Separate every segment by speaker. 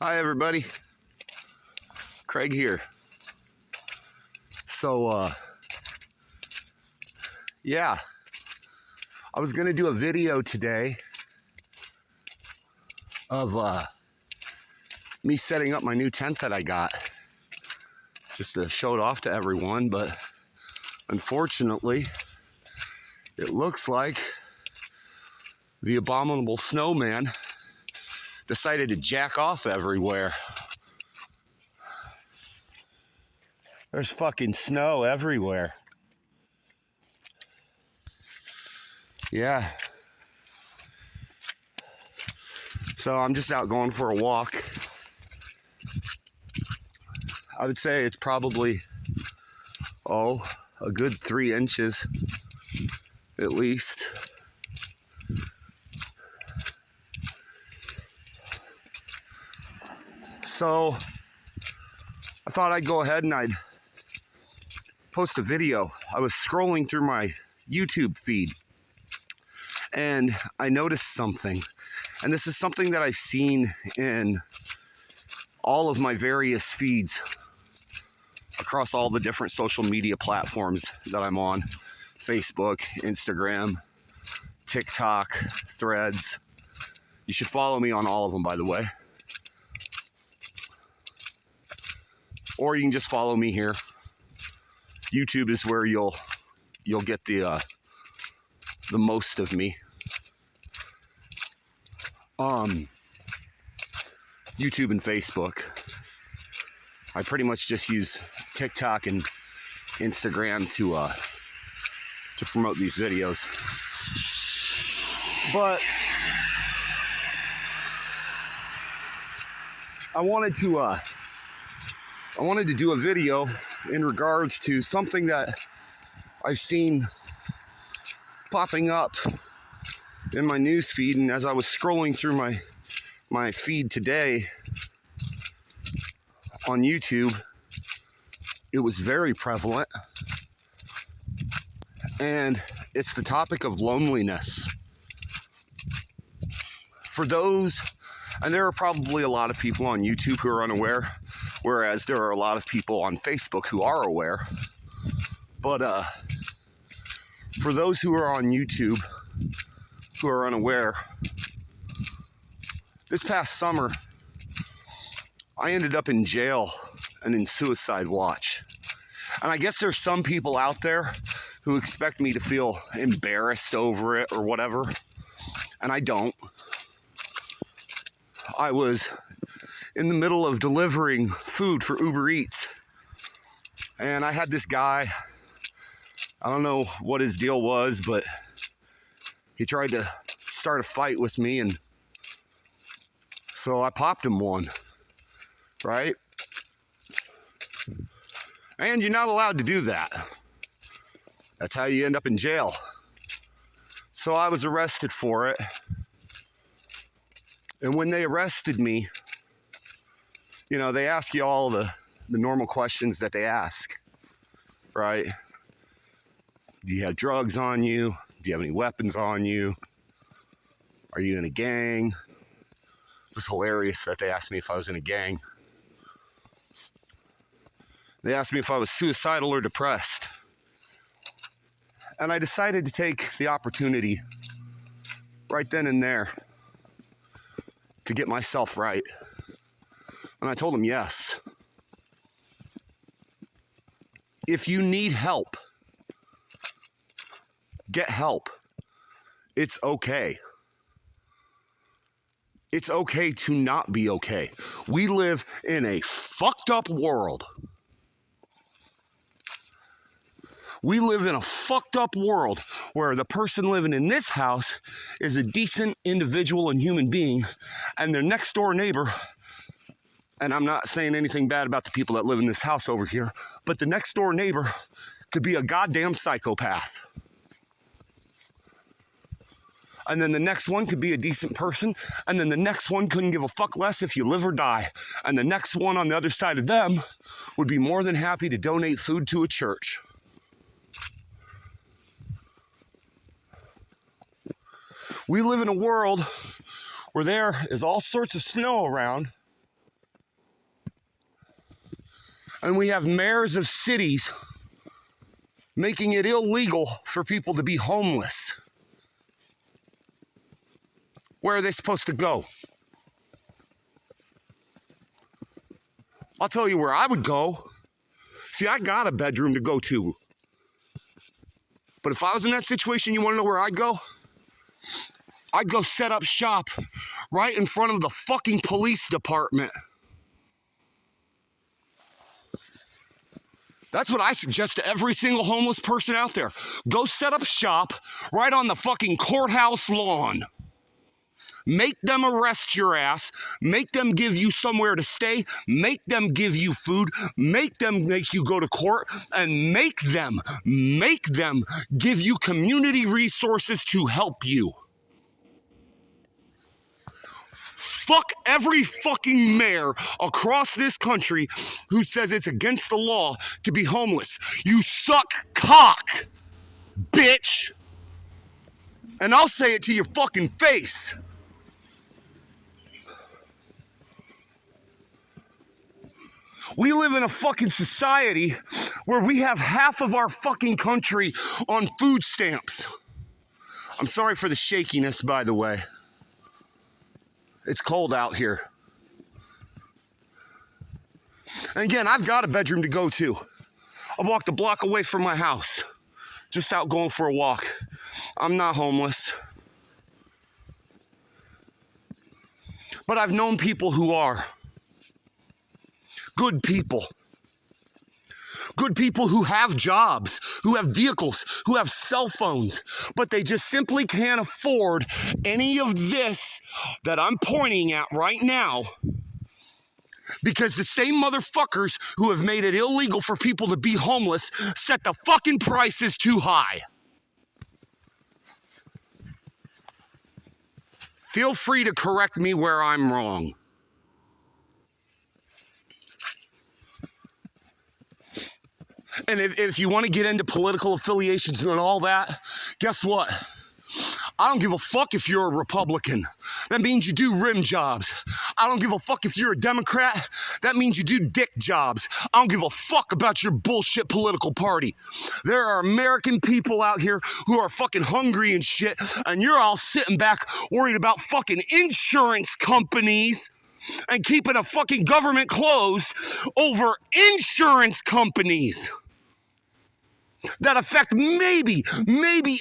Speaker 1: Hi everybody, Craig here. So yeah, I was gonna do a video today of me setting up my new tent that I got, just to show it off to everyone, but unfortunately it looks like the abominable snowman decided to jack off everywhere. There's fucking snow everywhere. Yeah. So I'm just out going for a walk. I would say it's probably, a good 3 inches at least. So I thought I'd go ahead and I'd post a video. I was scrolling through my YouTube feed and I noticed something. And this is something that I've seen in all of my various feeds across all the different social media platforms that I'm on. Facebook, Instagram, TikTok, Threads. You should follow me on all of them, by the way. Or you can just follow me here. YouTube is where you'll get the most of me. YouTube and Facebook. I pretty much just use TikTok and Instagram to promote these videos. But I wanted to do a video in regards to something that I've seen popping up in my news feed, and as I was scrolling through my feed today on YouTube, it was very prevalent, and it's the topic of loneliness. For those, and there are probably a lot of people on YouTube who are unaware, whereas there are a lot of people on Facebook who are aware. But for those who are on YouTube who are unaware, this past summer, I ended up in jail and in suicide watch. And I guess there's some people out there who expect me to feel embarrassed over it or whatever, and I don't. I was in the middle of delivering food for Uber Eats, and I had this guy, I don't know what his deal was, but he tried to start a fight with me, and so I popped him one, right? And you're not allowed to do that. That's how you end up in jail. So I was arrested for it. And when they arrested me, you know, they ask you all the normal questions that they ask, right? Do you have drugs on you? Do you have any weapons on you? Are you in a gang? It was hilarious that they asked me if I was in a gang. They asked me if I was suicidal or depressed. And I decided to take the opportunity right then and there to get myself right. And I told them yes. If you need help, get help. It's okay. It's okay to not be okay. We live in a fucked up world. We live in a fucked up world where the person living in this house is a decent individual and human being, and their next door neighbor, and I'm not saying anything bad about the people that live in this house over here, but the next door neighbor could be a goddamn psychopath. And then the next one could be a decent person, and then the next one couldn't give a fuck less if you live or die. And the next one on the other side of them would be more than happy to donate food to a church. We live in a world where there is all sorts of snow around, And we have mayors of cities making it illegal for people to be homeless. Where are they supposed to go? I'll tell you where I would go. See, I got a bedroom to go to. But if I was in that situation, you want to know where I'd go? I'd go set up shop right in front of the fucking police department. That's what I suggest to every single homeless person out there. Go set up shop right on the fucking courthouse lawn. Make them arrest your ass. Make them give you somewhere to stay. Make them give you food. Make them make you go to court. And make them give you community resources to help you. Fuck every fucking mayor across this country who says it's against the law to be homeless. You suck cock, bitch. And I'll say it to your fucking face. We live in a fucking society where we have half of our fucking country on food stamps. I'm sorry for the shakiness, by the way. It's cold out here. And again, I've got a bedroom to go to. I walked a block away from my house, just out going for a walk. I'm not homeless. But I've known people who are. Good people. Good people who have jobs, who have vehicles, who have cell phones, but they just simply can't afford any of this that I'm pointing at right now because the same motherfuckers who have made it illegal for people to be homeless set the fucking prices too high. Feel free to correct me where I'm wrong. And if you want to get into political affiliations and all that, guess what? I don't give a fuck if you're a Republican. That means you do rim jobs. I don't give a fuck if you're a Democrat. That means you do dick jobs. I don't give a fuck about your bullshit political party. There are American people out here who are fucking hungry and shit, and you're all sitting back worried about fucking insurance companies and keeping a fucking government closed over insurance companies that affect maybe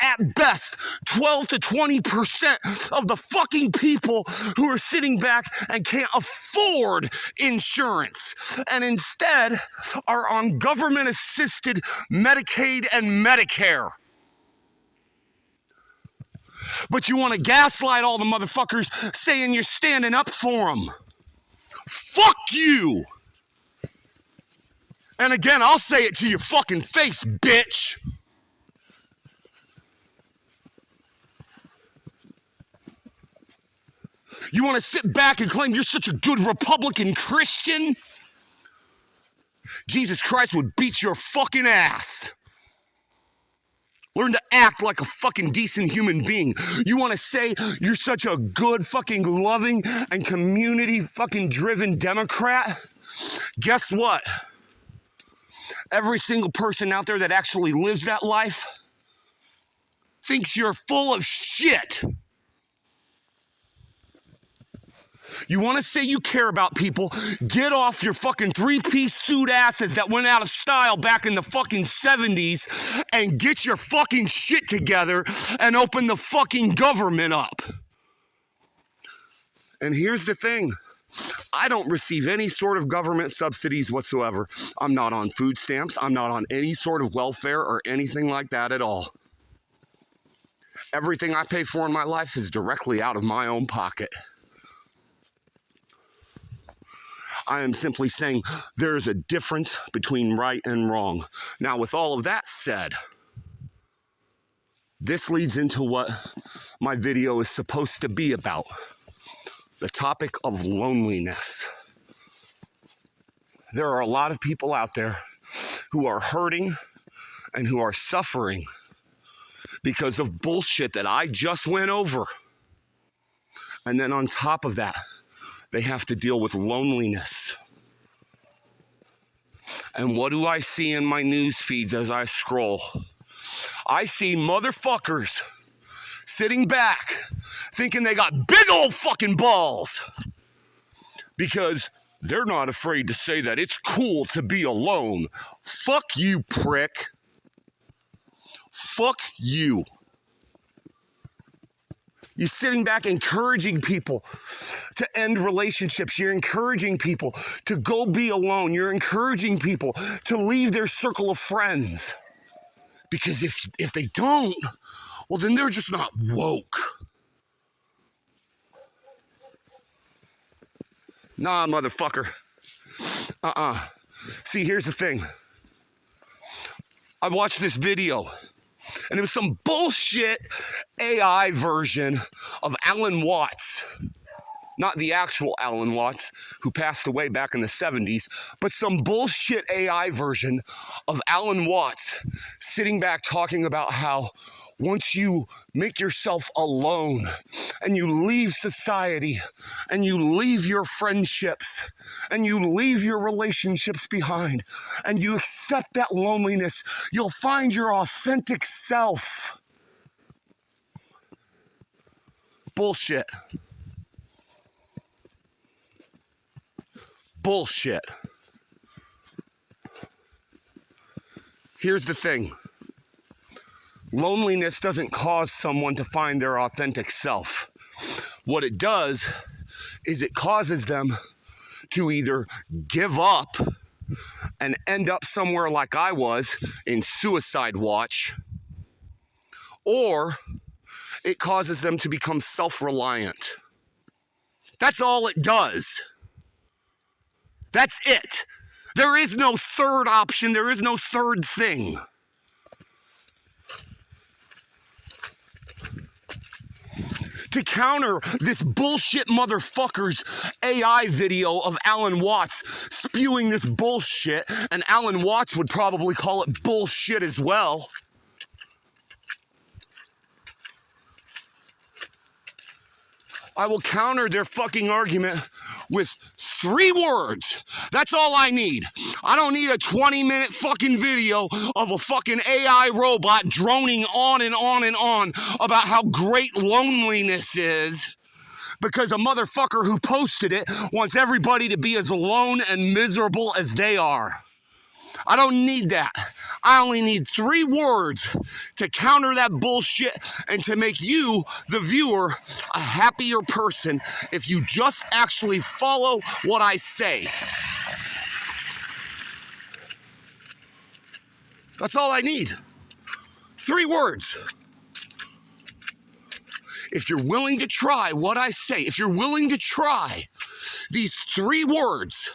Speaker 1: at best 12 to 20% of the fucking people who are sitting back and can't afford insurance and instead are on government-assisted Medicaid and Medicare. But you want to gaslight all the motherfuckers saying you're standing up for them. Fuck you! And again, I'll say it to your fucking face, bitch. You want to sit back and claim you're such a good Republican Christian? Jesus Christ would beat your fucking ass. Learn to act like a fucking decent human being. You want to say you're such a good fucking loving and community fucking driven Democrat? Guess what? Every single person out there that actually lives that life thinks you're full of shit. You want to say you care about people? Get off your fucking three-piece suit asses that went out of style back in the fucking 70s and get your fucking shit together and open the fucking government up. And here's the thing. I don't receive any sort of government subsidies whatsoever. I'm not on food stamps. I'm not on any sort of welfare or anything like that at all. Everything I pay for in my life is directly out of my own pocket. I am simply saying there is a difference between right and wrong. Now, with all of that said, this leads into what my video is supposed to be about. The topic of loneliness. There are a lot of people out there who are hurting and who are suffering because of bullshit that I just went over. And then on top of that, they have to deal with loneliness. And what do I see in my news feeds as I scroll? I see motherfuckers sitting back thinking they got big old fucking balls because they're not afraid to say that it's cool to be alone. Fuck you, prick. Fuck you. You're sitting back encouraging people to end relationships. You're encouraging people to go be alone. You're encouraging people to leave their circle of friends. Because if they don't, well, then they're just not woke. Nah, motherfucker. See, here's the thing. I watched this video, and it was some bullshit AI version of Alan Watts. Not the actual Alan Watts, who passed away back in the 70s, but some bullshit AI version of Alan Watts sitting back talking about how once you make yourself alone and you leave society and you leave your friendships and you leave your relationships behind and you accept that loneliness, you'll find your authentic self. Bullshit. Bullshit. Here's the thing. Loneliness doesn't cause someone to find their authentic self. What it does is it causes them to either give up and end up somewhere like I was in suicide watch, or it causes them to become self-reliant. That's all it does. That's it. There is no third option. There is no third thing. To counter this bullshit motherfucker's AI video of Alan Watts spewing this bullshit, and Alan Watts would probably call it bullshit as well. I will counter their fucking argument with 3 words. That's all I need. I don't need a 20-minute fucking video of a fucking AI robot droning on and on and on about how great loneliness is, because a motherfucker who posted it wants everybody to be as alone and miserable as they are. I don't need that. I only need 3 words to counter that bullshit and to make you, the viewer, a happier person if you just actually follow what I say. That's all I need. 3 words. If you're willing to try what I say, if you're willing to try these 3 words,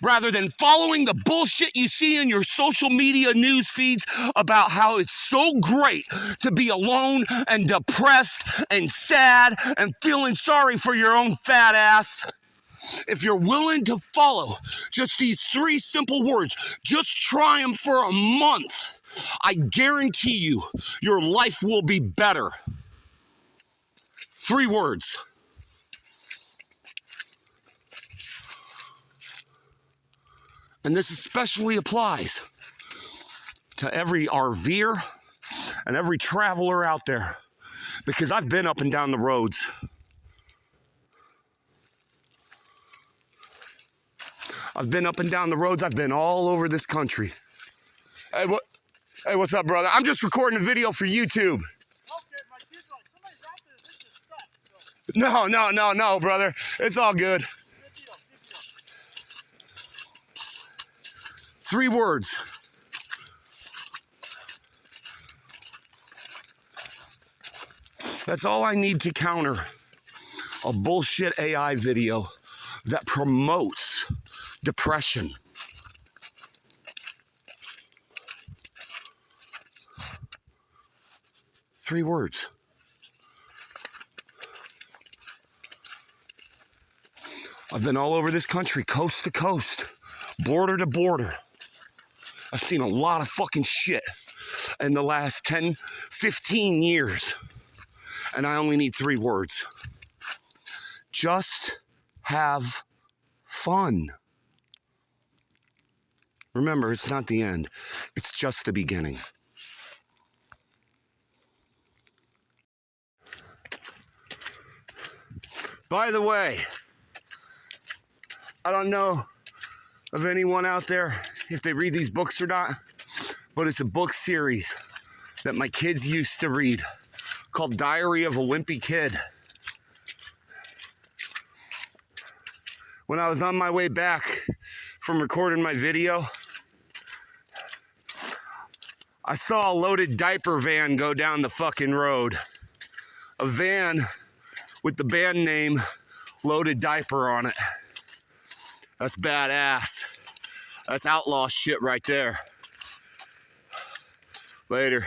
Speaker 1: rather than following the bullshit you see in your social media news feeds about how it's so great to be alone and depressed and sad and feeling sorry for your own fat ass. If you're willing to follow just these 3 simple words, just try them for a month, I guarantee you your life will be better. 3 words. And this especially applies to every RVer and every traveler out there, because I've been up and down the roads. I've been up and down the roads. I've been all over this country. Hey, what's up, brother? I'm just recording a video for YouTube.
Speaker 2: Okay, my kid's like, somebody's out there, this is stuck.
Speaker 1: No, brother. It's all good.
Speaker 2: Good deal.
Speaker 1: 3 words. That's all I need to counter a bullshit AI video that promotes depression. 3 words. I've been all over this country, coast to coast, border to border. I've seen a lot of fucking shit in the last 10, 15 years. And I only need 3 words. Just have fun. Remember, it's not the end. It's just the beginning. By the way, I don't know of anyone out there if they read these books or not, but it's a book series that my kids used to read called Diary of a Wimpy Kid. When I was on my way back from recording my video, I saw a loaded diaper van go down the fucking road. A van with the band name Loaded Diaper on it. That's badass. That's outlaw shit right there. Later.